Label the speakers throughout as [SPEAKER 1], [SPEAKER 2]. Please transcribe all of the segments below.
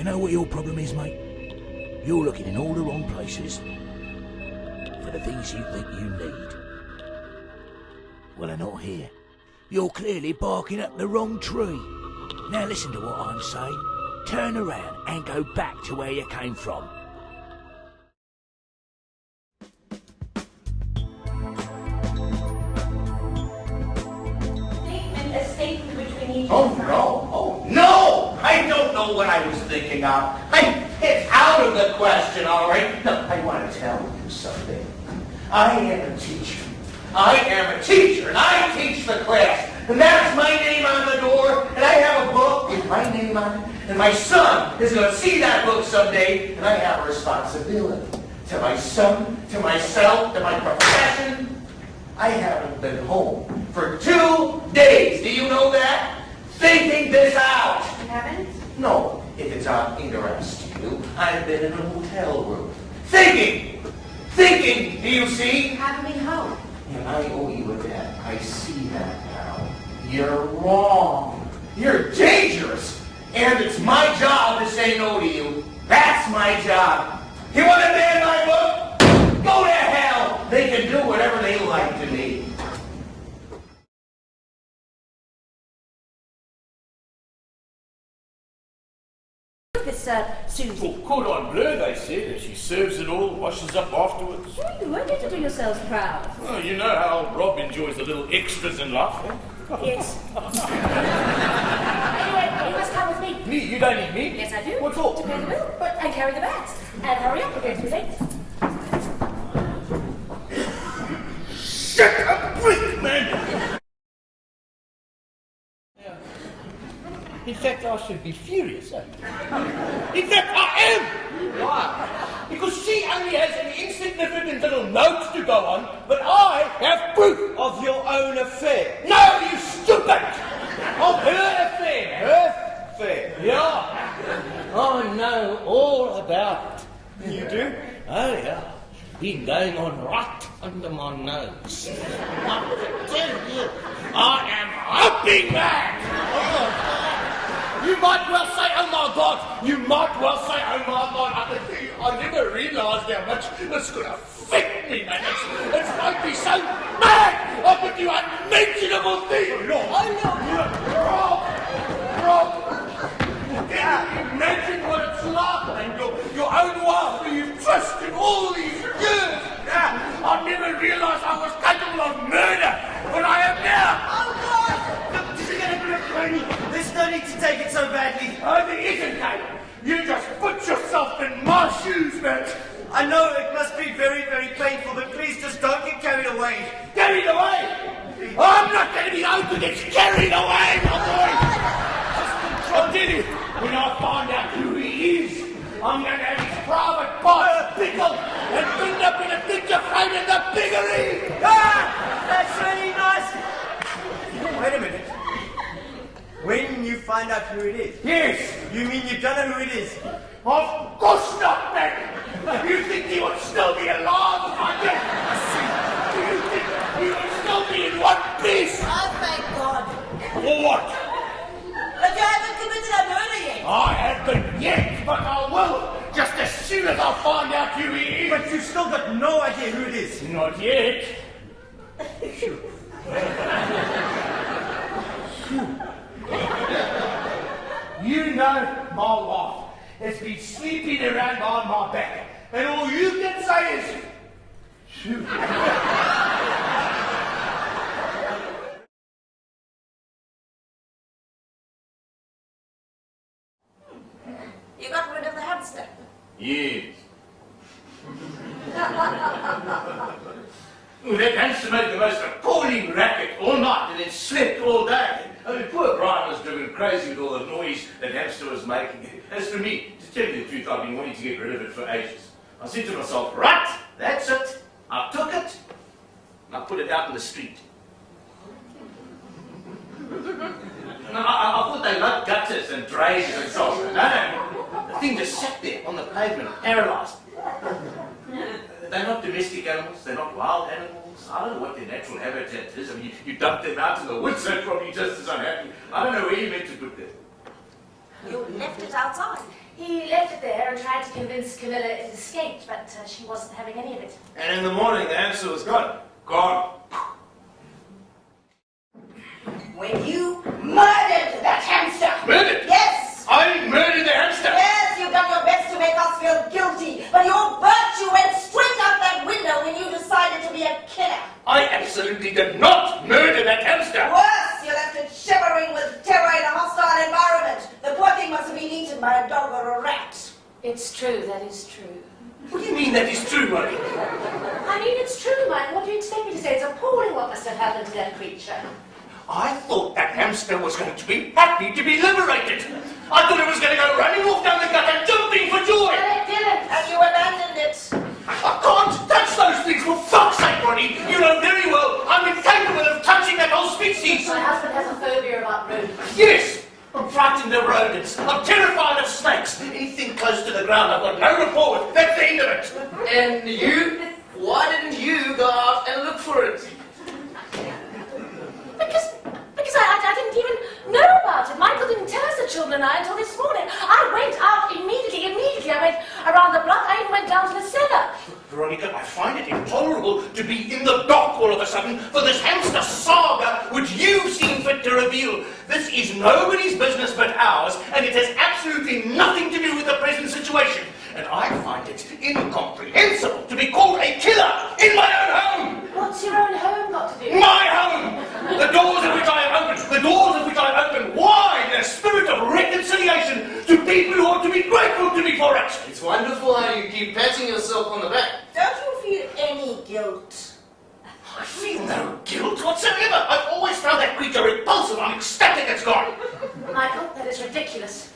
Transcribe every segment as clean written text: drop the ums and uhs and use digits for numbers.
[SPEAKER 1] You know what your problem is, mate? You're looking in all the wrong places for the things you think you need. Well, they're not here. You're clearly barking up the wrong tree. Now listen to what I'm saying. Turn around and go back to where you came from.
[SPEAKER 2] A statement which we need to...
[SPEAKER 3] Oh, no. Oh, no! I don't know what I was thinking of. It's out of the question, all right? Look, I want to tell you something. I am a teacher. And I teach the class. And that's my name on the door, and I have a book with my name on it. And my son is going to see that book someday, and I have a responsibility to my son, to myself, to my profession. I haven't been home for 2 days. Do you know that? Thinking this out.
[SPEAKER 2] You haven't?
[SPEAKER 3] No, if it's of interest to you, I've been in a hotel room. Thinking, do you see?
[SPEAKER 2] You haven't been home.
[SPEAKER 3] And I owe you a debt. I see that now. You're wrong. You're dangerous. And it's my job to say no to you. That's my job. You want to ban my book? Go to hell. They can do whatever they like to me.
[SPEAKER 2] This, Susie.
[SPEAKER 4] Well, cordon bleu, they said, and she serves it all, washes up afterwards.
[SPEAKER 2] Sure you won't get to do yourselves proud.
[SPEAKER 4] Well, you know how Rob enjoys the little extras in life, eh?
[SPEAKER 2] Yes. Anyway, you must come with me.
[SPEAKER 4] Me? You don't need me?
[SPEAKER 2] Yes, I do.
[SPEAKER 4] What for?
[SPEAKER 2] To pay the bill, and carry the bags. And hurry up, we're going to be late.
[SPEAKER 4] Shut up, quick, man! In fact, I should be furious, eh? In fact, I am! Why? Because she only has an insignificant little note to go on, but I have proof
[SPEAKER 5] Of your own affair.
[SPEAKER 4] No, you stupid! Of her affair!
[SPEAKER 5] Her affair.
[SPEAKER 4] Yeah! I know all about it.
[SPEAKER 5] You do?
[SPEAKER 4] Oh, yeah. Been going on right under my nose. I tell you, I am hoping mad! Oh, you might well say, oh my God! You might well say, oh my God! I never realised how much this could affect me, man. It's made me so mad! I could do unmentionable things! No, I know! Rob! Can you imagine what it's like, man? Your own wife who you've trusted all these years! I never realised I was capable of murder, but I am now!
[SPEAKER 5] Oh God! Look, this is going to grip me. There's no need to take it so badly.
[SPEAKER 4] Oh, there isn't, Caleb. You just put yourself in my shoes, man.
[SPEAKER 5] I know it must be very, very painful, but please just don't get carried away.
[SPEAKER 4] Carried away? I'm not going to be the one who gets carried away, my boy. I tell you, when I find out who he is, I'm going to have his private part pickled and pinned up in a picture frame in the piggery.
[SPEAKER 5] Ah! That's really nice. Wait a minute. When you find out who it is?
[SPEAKER 4] Yes.
[SPEAKER 5] You mean you don't know who it is?
[SPEAKER 4] Of course not, man. You think he would still be alive if I did? Do you think he would still be in one piece?
[SPEAKER 2] Oh, thank God.
[SPEAKER 4] Or what?
[SPEAKER 2] But you haven't committed a murder yet.
[SPEAKER 4] I haven't yet, but I will. Just as soon as I find out who he is.
[SPEAKER 5] But you've still got no idea who it is.
[SPEAKER 4] Not yet. You know my wife has been sleeping around behind my back, and all you can say is, shoot.
[SPEAKER 2] You got rid of the hamster.
[SPEAKER 4] Yes. That hamster made the most appalling racket all night and then slept all day. I mean, poor Brian was driven crazy with all the noise that hamster was making. As for me, to tell you the truth, I've been wanting to get rid of it for ages. I said to myself, right, that's it. I took it and I put it out in the street. And I thought they loved gutters and drains and so on. No. The thing just sat there on the pavement, paralysed. They're not domestic animals, they're not wild animals. I don't know what their natural habitat is. I mean, you dump them out in the woods, they're probably just as unhappy. I don't know where you meant to put them.
[SPEAKER 2] You left it outside. He left it there and tried to convince Camilla it had escaped, but she wasn't having any of it.
[SPEAKER 3] And in the morning, the hamster was gone. Gone.
[SPEAKER 2] When you murdered that hamster!
[SPEAKER 3] Murdered?
[SPEAKER 2] Yes!
[SPEAKER 3] I murdered the hamster!
[SPEAKER 2] Yes, you've done your best to make us feel guilty, but your virtue went straight out that window when you decided to be a killer.
[SPEAKER 3] I absolutely did not murder that hamster!
[SPEAKER 2] Worse, you left it shivering with terror in a hostile environment. The poor thing must have been eaten by a dog or a rat. It's true, that is true.
[SPEAKER 3] What do you mean that is true, Murray?
[SPEAKER 2] I mean, it's true, Mike. What do you expect me to say? It's appalling what must have happened to that creature.
[SPEAKER 3] I thought that hamster was going to be happy to be liberated. I thought it was going to go running off down the gutter, jumping for joy.
[SPEAKER 2] But it didn't, and you abandoned it.
[SPEAKER 3] I can't touch those things, for fuck's sake, Ronnie. You know very well I'm incapable of touching that whole species.
[SPEAKER 2] My husband has a phobia about rodents.
[SPEAKER 3] Yes, I'm frightened of rodents. I'm terrified of snakes. Anything close to the ground, I've got no rapport with. That's the end of it.
[SPEAKER 4] And you? Why didn't you go out and look for it?
[SPEAKER 2] Because I didn't even know about it. Michael didn't tell us, the children and I, until this morning. I went out immediately. I went around the block. I even went down to the cellar.
[SPEAKER 3] Veronica, I find it intolerable to be in the dock all of a sudden for this hamster saga which you've seen fit to reveal. This is nobody's business but ours, and it has absolutely nothing to do with the present situation. And I find it incomprehensible to be called a killer in my own home.
[SPEAKER 2] What's your own home got to do?
[SPEAKER 3] My home! The doors of which I have opened, the doors of which I have opened wide in a spirit of reconciliation to people who ought to be grateful to me for it.
[SPEAKER 4] It's wonderful how you keep patting yourself on the back.
[SPEAKER 2] Don't you feel any guilt?
[SPEAKER 3] I feel no guilt whatsoever. I've always found that creature repulsive. I'm ecstatic it's gone.
[SPEAKER 2] Michael, that is ridiculous.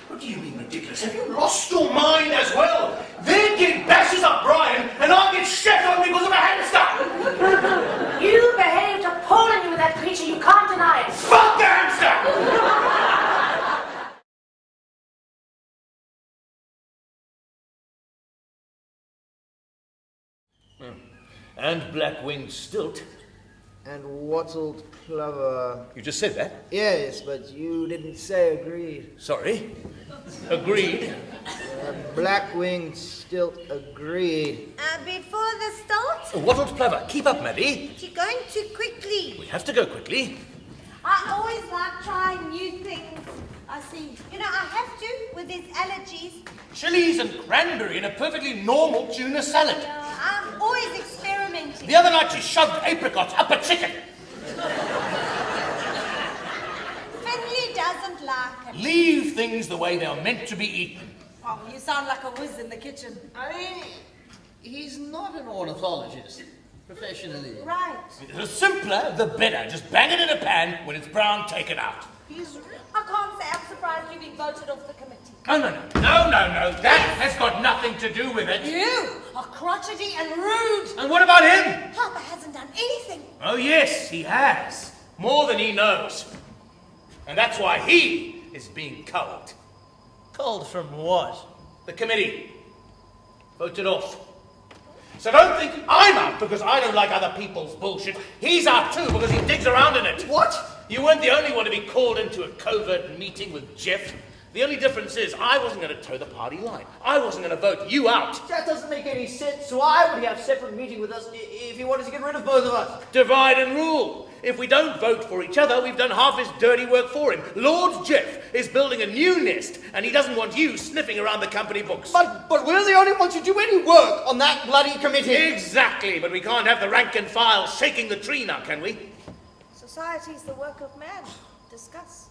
[SPEAKER 3] What do you mean ridiculous? Have you lost your mind as well? Their kid bashes up Brian, and I get shat on because of a hamster.
[SPEAKER 2] You behaved appallingly with that creature. You can't deny it.
[SPEAKER 3] Fuck the hamster!
[SPEAKER 1] And black-winged stilt.
[SPEAKER 5] And wattled plover.
[SPEAKER 1] You just said that?
[SPEAKER 5] Yes, but you didn't say agreed.
[SPEAKER 1] Sorry. Agreed.
[SPEAKER 5] Black-winged stilt agreed.
[SPEAKER 6] Before the start?
[SPEAKER 1] Wattled plover. Keep up, Maddie.
[SPEAKER 6] You're going too quickly.
[SPEAKER 1] We have to go quickly.
[SPEAKER 6] I always like trying new things. I see. You know, I have to with these allergies.
[SPEAKER 1] Chilies and cranberry in a perfectly normal tuna salad.
[SPEAKER 6] I'm always experimenting.
[SPEAKER 1] The other night she shoved apricots up a chicken.
[SPEAKER 6] Finley doesn't like it.
[SPEAKER 1] Leave things the way they are meant to be eaten.
[SPEAKER 6] Oh, you sound like a whiz in the kitchen.
[SPEAKER 4] I mean, he's not an ornithologist, professionally.
[SPEAKER 6] Right.
[SPEAKER 1] The simpler, the better. Just bang it in a pan. When it's brown, take it out.
[SPEAKER 6] I can't say I'm surprised you've been voted off the committee.
[SPEAKER 1] Oh, no. That has got nothing to do with it.
[SPEAKER 6] You are crotchety and rude.
[SPEAKER 1] And what about him?
[SPEAKER 6] Papa hasn't done anything.
[SPEAKER 1] Oh, yes, he has. More than he knows. And that's why he is being culled.
[SPEAKER 5] Culled from what?
[SPEAKER 1] The committee voted off. So don't think I'm out because I don't like other people's bullshit. He's out too because he digs around in it.
[SPEAKER 5] What?
[SPEAKER 1] You weren't the only one to be called into a covert meeting with Jeff. The only difference is I wasn't going to toe the party line. I wasn't going to vote you out.
[SPEAKER 5] That doesn't make any sense. Why would he have a separate meeting with us if he wanted to get rid of both of us?
[SPEAKER 1] Divide and rule. If we don't vote for each other, we've done half his dirty work for him. Lord Jeff is building a new nest, and he doesn't want you sniffing around the company books.
[SPEAKER 5] But we're the only ones who do any work on that bloody committee.
[SPEAKER 1] Exactly, but we can't have the rank and file shaking the tree now, can we?
[SPEAKER 6] Society is the work of man. Discuss.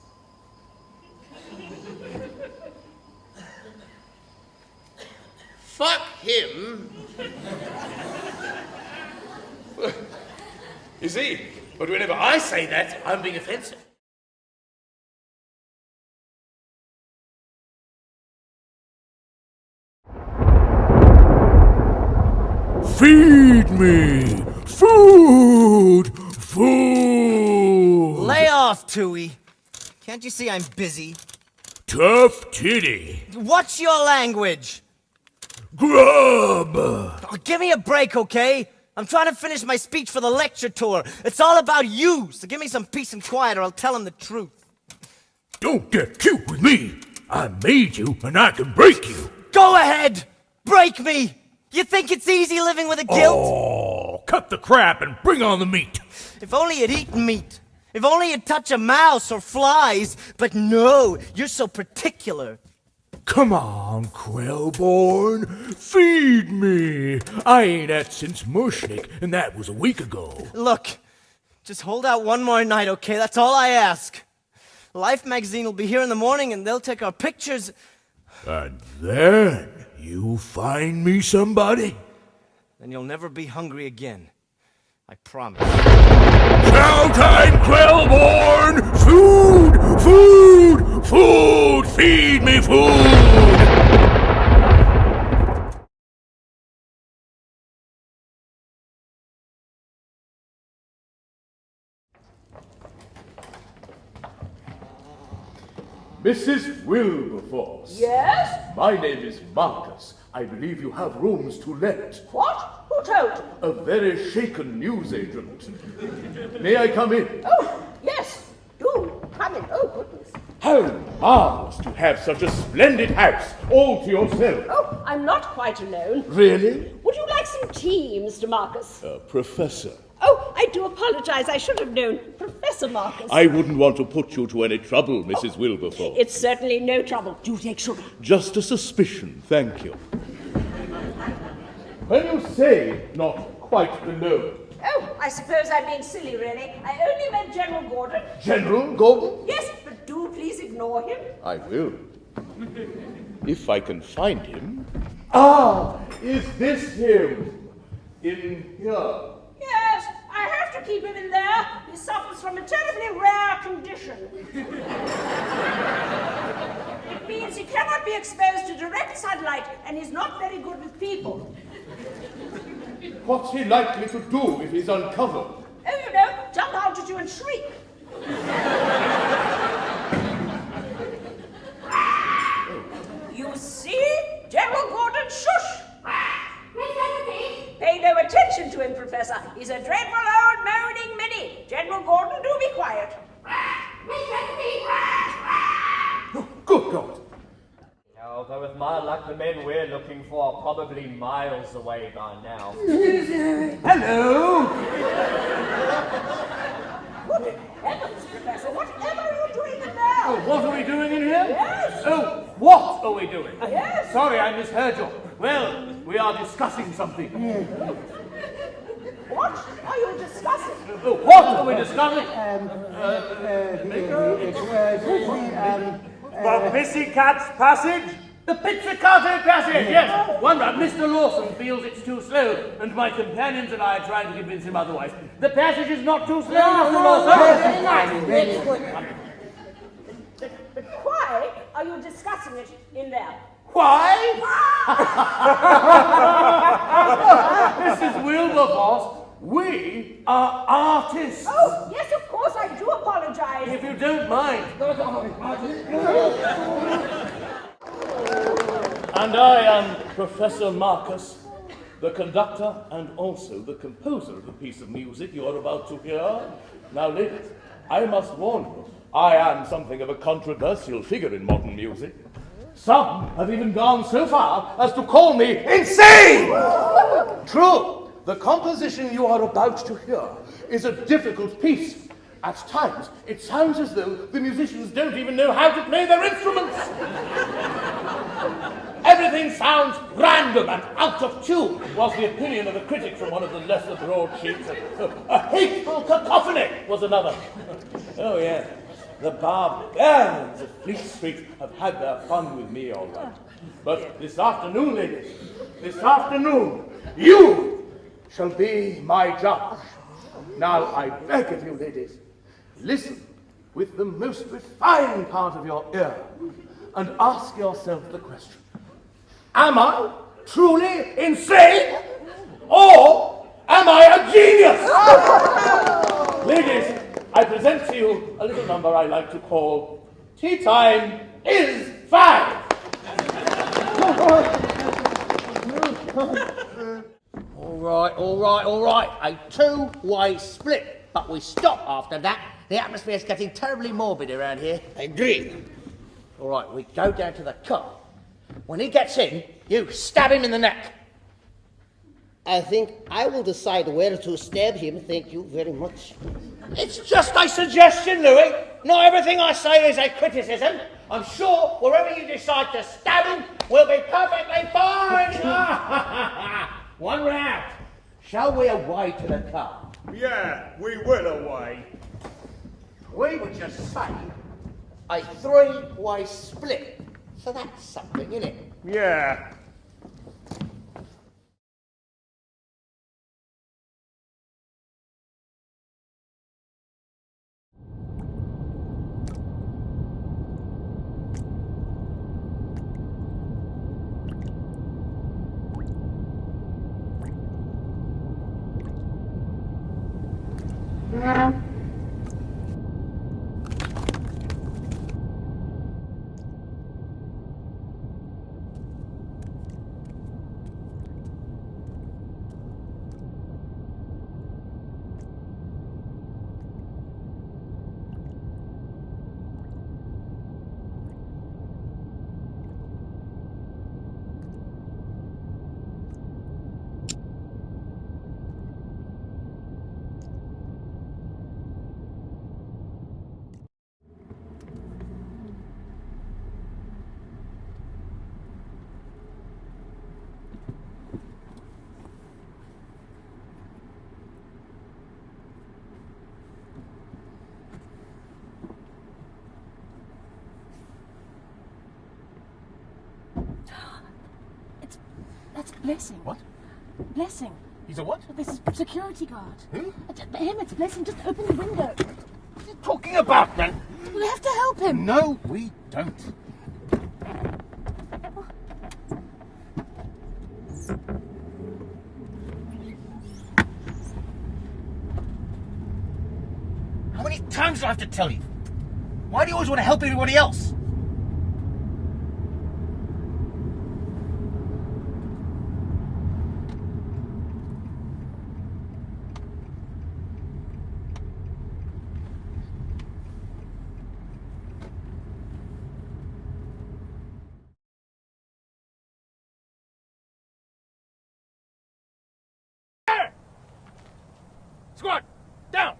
[SPEAKER 4] Fuck him.
[SPEAKER 1] You see, but whenever I say that, I'm being offensive.
[SPEAKER 7] Feed me! Food! Food!
[SPEAKER 8] Lay off, Tooey. Can't you see I'm busy?
[SPEAKER 7] Tough titty.
[SPEAKER 8] What's your language?
[SPEAKER 7] Grub!
[SPEAKER 8] Oh, give me a break, okay? I'm trying to finish my speech for the lecture tour. It's all about you, so give me some peace and quiet or I'll tell him the truth.
[SPEAKER 7] Don't get cute with me. I made you, and I can break you.
[SPEAKER 8] Go ahead! Break me! You think it's easy living with a guilt?
[SPEAKER 7] Oh, cut the crap and bring on the meat.
[SPEAKER 8] If only you'd eaten meat. If only you'd touch a mouse or flies. But no, you're so particular.
[SPEAKER 7] Come on, Quellborn, feed me. I ain't ate since Mushnik, and that was a week ago.
[SPEAKER 8] Look, just hold out one more night, okay? That's all I ask. Life magazine will be here in the morning, and they'll take our pictures.
[SPEAKER 7] And then you find me somebody?
[SPEAKER 8] Then you'll never be hungry again. I promise.
[SPEAKER 7] Chow time, Quellborn! Food! Food! Food! Feed me food!
[SPEAKER 9] Mrs. Wilberforce.
[SPEAKER 10] Yes?
[SPEAKER 9] My name is Marcus. I believe you have rooms to let.
[SPEAKER 10] What? Who told?
[SPEAKER 9] A very shaken newsagent. May I come in?
[SPEAKER 10] Oh, yes. Do come in. Oh, goodness.
[SPEAKER 9] How marvelous to have such a splendid house all to yourself.
[SPEAKER 10] Oh, I'm not quite alone.
[SPEAKER 9] Really?
[SPEAKER 10] Would you like some tea, Mr. Marcus?
[SPEAKER 9] Professor.
[SPEAKER 10] Oh, I do apologize. I should have known. Professor Marcus.
[SPEAKER 9] I wouldn't want to put you to any trouble, Mrs. Wilberforce.
[SPEAKER 10] It's certainly no trouble. Do take sugar.
[SPEAKER 9] Just a suspicion, thank you. When you say not quite alone.
[SPEAKER 10] Oh, I suppose I'm being silly, really. I only meant General Gordon.
[SPEAKER 9] General Gordon?
[SPEAKER 10] Yes, but do please ignore him.
[SPEAKER 9] I will. If I can find him. Ah, is this him? In here?
[SPEAKER 10] Yes, I have to keep him in there. He suffers from a terribly rare condition. It means he cannot be exposed to direct sunlight, and he's not very good with people.
[SPEAKER 9] What's he likely to do if he's uncovered?
[SPEAKER 10] Oh, you know, jump out at you and shriek. You see? General Gordon, shush! Pay no attention to him, Professor. He's a dreadful old moaning ninny. General Gordon, do be quiet.
[SPEAKER 9] Oh, good God!
[SPEAKER 5] Although with my luck, the men we're looking for are probably miles away by now.
[SPEAKER 9] Hello!
[SPEAKER 10] Good heavens, Professor, whatever are you doing in there?
[SPEAKER 4] Oh, what are we doing in here?
[SPEAKER 10] Yes.
[SPEAKER 4] Oh, what are we doing?
[SPEAKER 10] Yes.
[SPEAKER 4] Sorry, I misheard you. Well, we are discussing something.
[SPEAKER 10] What are you discussing?
[SPEAKER 4] Oh, what are we discussing?
[SPEAKER 5] The Pussycat's Passage?
[SPEAKER 4] The Pizzicato Passage, yes. One run, Mr. Lawson feels it's too slow, and my companions and I are trying to convince him otherwise. The passage is not too slow, Mr. Lawson.
[SPEAKER 10] But why are you discussing it in there?
[SPEAKER 4] Why? Mrs. Wilberforce, we are artists.
[SPEAKER 10] Oh, yes, of course, I do apologize.
[SPEAKER 4] If you don't mind. And I am Professor Marcus, the conductor and also the composer of the piece of music you are about to hear. Now, ladies, I must warn you, I am something of a controversial figure in modern music. Some have even gone so far as to call me insane! True, the composition you are about to hear is a difficult piece. At times, it sounds as though the musicians don't even know how to play their instruments. Everything sounds random and out of tune, was the opinion of a critic from one of the lesser broadsheets. A hateful cacophony was another. Oh, yeah. The barbarians of Fleet Street have had their fun with me, all right. But this afternoon, ladies, this afternoon, you shall be my judge. Now, I beg of you, ladies, listen with the most refined part of your ear and ask yourself the question. Am I truly insane? Or am I a genius? Ladies, I present to you a little number I like to call Tea Time is 5.
[SPEAKER 11] All right. A two-way split, but we stop after that. The atmosphere's getting terribly morbid around here.
[SPEAKER 4] I agree.
[SPEAKER 11] All right, we go down to the car. When he gets in, you stab him in the neck.
[SPEAKER 12] I think I will decide where to stab him. Thank you very much.
[SPEAKER 11] It's just a suggestion, Louis. Not everything I say is a criticism. I'm sure wherever you decide to stab him will be perfectly fine. One round. Shall we away to the car?
[SPEAKER 5] Yeah, we will away.
[SPEAKER 11] We would just say a three-way split. So that's something, isn't it?
[SPEAKER 5] Yeah.
[SPEAKER 2] That's Blessing.
[SPEAKER 3] What?
[SPEAKER 2] Blessing.
[SPEAKER 3] He's a what?
[SPEAKER 2] This is security guard.
[SPEAKER 3] Who?
[SPEAKER 2] Him, it's Blessing. Just open the window.
[SPEAKER 3] What are you talking about, man?
[SPEAKER 2] We have to help him.
[SPEAKER 3] No, we don't. How many times do I have to tell you? Why do you always want to help everybody else? Squad, down.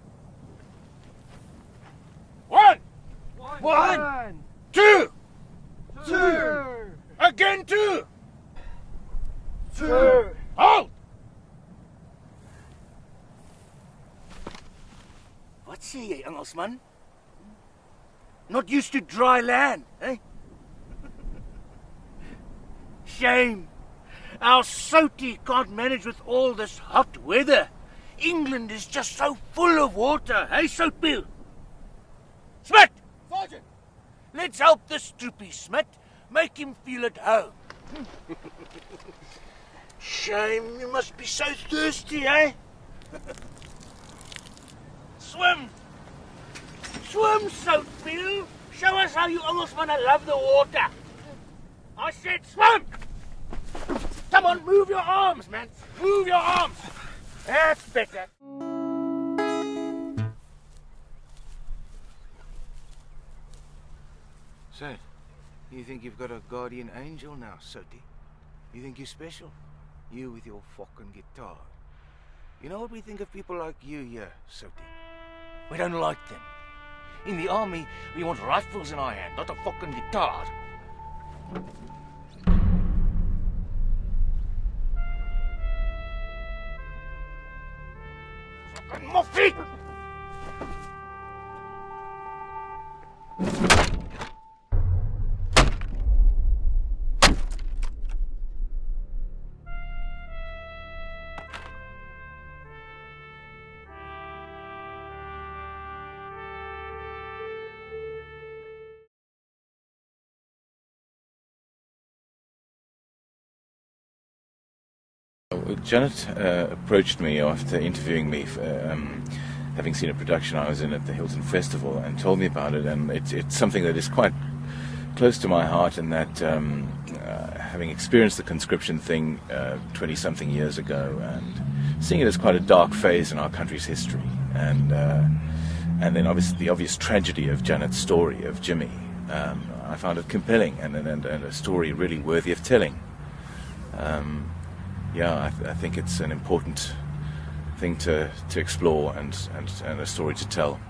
[SPEAKER 3] One. Two. Again two. Hold. Wat sê jy, Engelsman? Not used to dry land, eh? Shame. Our Soti can't manage with all this hot weather. England is just so full of water, hey, Soatbill? Smith!
[SPEAKER 5] Sergeant!
[SPEAKER 3] Let's help this troopie, Smith. Make him feel at home. Shame, you must be so thirsty, eh? Swim! Swim, Soatbill! Show us how you Englishmen love the water. I said swim! Come on, move your arms, man. Move your arms. That's better. So, you think you've got a guardian angel now, Soti? You think you're special? You with your fucking guitar. You know what we think of people like you here, Soti? We don't like them. In the army, we want rifles in our hand, not a fucking guitar. Fucking muffy!
[SPEAKER 9] Janet approached me after interviewing me, having seen a production I was in at the Hilton Festival, and told me about it. And it's something that is quite close to my heart, in that having experienced the conscription thing 20-something years ago, and seeing it as quite a dark phase in our country's history, and then obviously the obvious tragedy of Janet's story of Jimmy, I found it compelling and a story really worthy of telling. I think it's an important thing to explore and a story to tell.